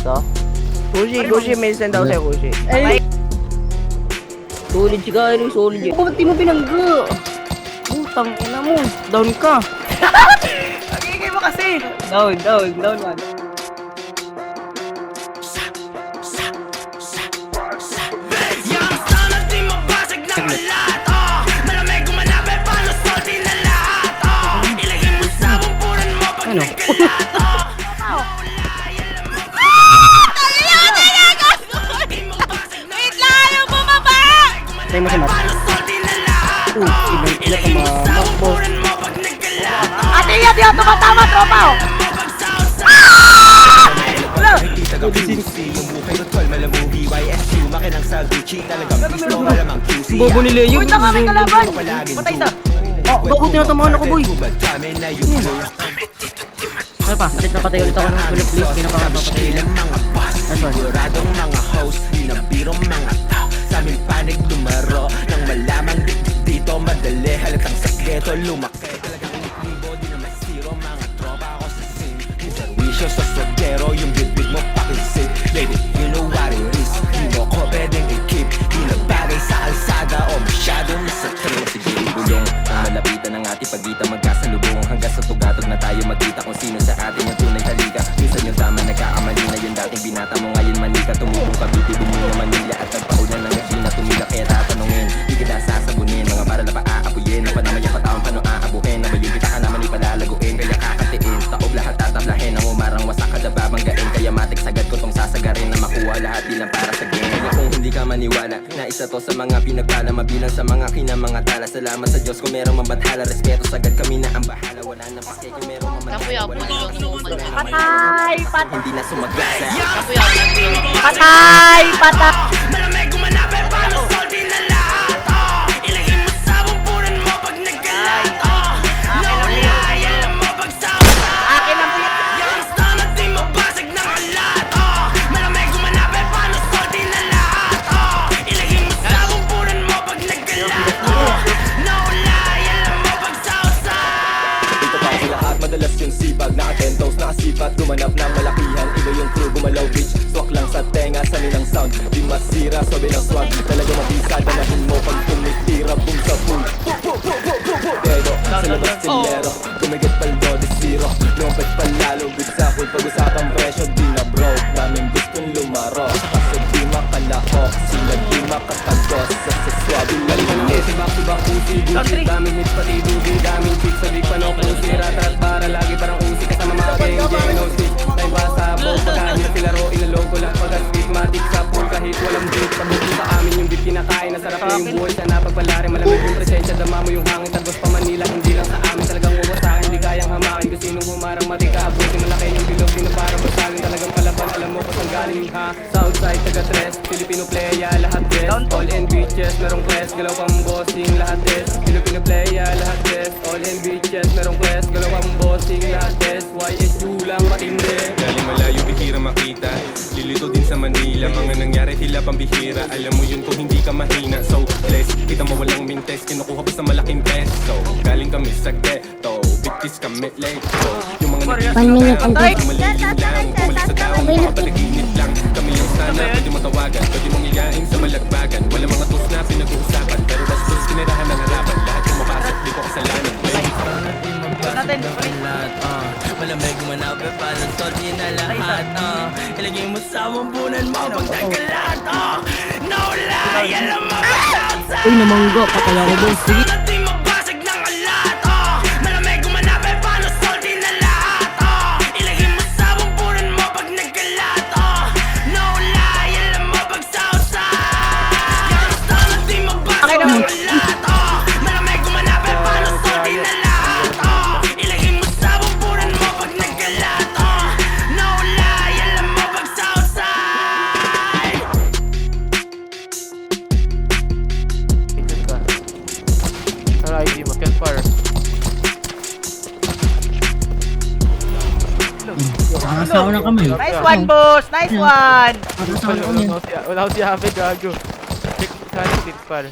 Ito. Gucci, may send ako sa'yo, Gucci. Ay! Solid si Kyrie, solid eh. Bakit di mo binangga? Utang ina mo. Down ka. Nagigay mo kasi. Down man. Ano? Tayo mo si Matt. Ilan ka mamakbo. Ate, yan, tumatama, tropa oh. Bobo ni Leo. Uy, tanga, may kalaban. Patay sa. Oh, bakit tinatamaan ako, boy? Ano pa? Patay ulit ako ng bullet, please. Hindi na pa mapapatay lang. That's one. Siguradong mga host, di na birong mga tao. Sa aming panig lumaro nang malamang dito madali. Halatang sakreto lumaki. Talagang libo, di na masiro. Mga tropa ako sa scene. Servisyo sa sodero, yung bibig mo pakisid. Baby, you know what it is. Di mo ko pwedeng i-keep. Di na bagay sa alsada o masyadong nasa train. Sige, ibulong ang malapitan ng ating pagitan. Magkasalubong hanggang sa tugatog na tayo magkita kung sino sa atin yung tunay halika. Minsan yung tama nagkakamali na yung dating binata mo ngayon manika. Tumubong ka, bitibong mo yung Manila at nagpaulan ng Regina. Tumila kaya tatanungin, di kita sasabunin. Mga para na paaapuyin, na panamay ang pataon paano aabuhin. Na bayong kita ka naman ipalalaguin, kaya kakatiin. Taob lahat tatablahin, ang umarang wasak kada babanggain. Kaya matik sagad ko tong sasagarin na makuha lahat bilang para sa game. Kaya kung hindi ka maniwala, na isa to sa mga pinagpala. Mabilang sa mga kinamanga tala. Salamat sa Diyos kung merong mabathala. Respeto sagad kami na ang bahala. Wala na pake kung merong mamantala. Patay, patay. Hindi na sumagasa. Patay, patay. Malamig gumanapin paano salty na lahat. Ilagay mo sa bumpunan mo pag nagkalat. Naulay, alam mo pag sausa. Akin ang pinag... Yung style at di mabasag ng alat. Malamig gumanapin paano salty na lahat. Ilagay mo sa bumpunan mo pag nagkalat. Naulay, alam mo pag sausa. Dito pa sa lahat, madalas yung sibag. Naka-10 toes, nakasipat, gumanap ng malakihan. Iba yung crew, gumalaw bitch. Swak lang sa tenga, sa nilang sound. Di masira, sobe ng swag. Talaga mabisa, danahin mo pag tumitira. Boom sa pool. Pero, sa labas silero. Tumigit paldo, di zero. Lumpet palalo, good sa pool. Pag-usapang presyo, di na broke. Daming gustong lumaro. Kaso di makalahok. Sila di makatagos. Sa swag, lalinis. Sibak-sibak, pusi, gucci. Daming hits, pati dugi. Daming chicks, sa di panok. Pusi, ratat, para lagi parang usi. Kasama mga geng, no stick. Tayo ba sa bog, pagkain na sila ro. Inalog ko lang pag-astigmatic sa pool. Kahit walang beat, pagbuti sa amin yung beat kinakain. Nasarap na yung buhay, sana pagpalari. Malamig yung presensya, dama mo yung hangin. Tagos pa Manila, hindi lang sa amin. Talagang uwasakin, hindi kayang hamakin. Kung sinong humarang matika, abuti malaki yung bilog. Di na parang basagin, talagang palaban. Alam mo kung saan galing yung ha. Southside, taga-tres, Filipino playa, lahat best. All in beaches, merong quest, galaw pang bossing, lahat best. Filipino playa, lahat best. All in beaches, merong quest, galaw pang bossing, lahat best. YSU lang matindi. Galing malayo, bihira makita. Lilito din sa Manila. Mga nangyari, tila pambihira. Alam mo yun kung hindi ka mahina. So, bless, kita mo walang mintes. Kinukuha pa sa malaking peso. Galing kami sa ghetto. Bitches kami late. So, yung mga nagiging malilin lang. Bumalik sa daon, makapalaginit lang. Kami yung sana, pwede mo tawagan. Pwede mong iyain sa malagbagan. Wala mga tos na pinag-uusapan. Pero bastos, kinirahan ng harapan. Lahat yung mapasok, di ko kasalanan. Malamig gumanapin paano salty na lahat. Ilagay mo sa bumpunan mo pag nagkalat. Naulay, alam mo pag sausa. Uy, namangga. Patay ako, boss. Sige. Di mabasag ng alat. Malamig gumanapin paano salty na lahat. Ilagay mo sa bumpunan mo pag nagkalat. Naulay, alam mo pag sausa. Yung style at di mabasag ng alat. Malamig gumanapin paano salty na lahat. Ilagay mo sa bumpunan mo pag nagkalat. Naulay, alam mo pag sausa. Ano ID mo? Campfire. Nakasawa na kami. Nice one, boss! Nice one! Nakasawa na kami. Wala ko si Happy, gago. Check sa campfire.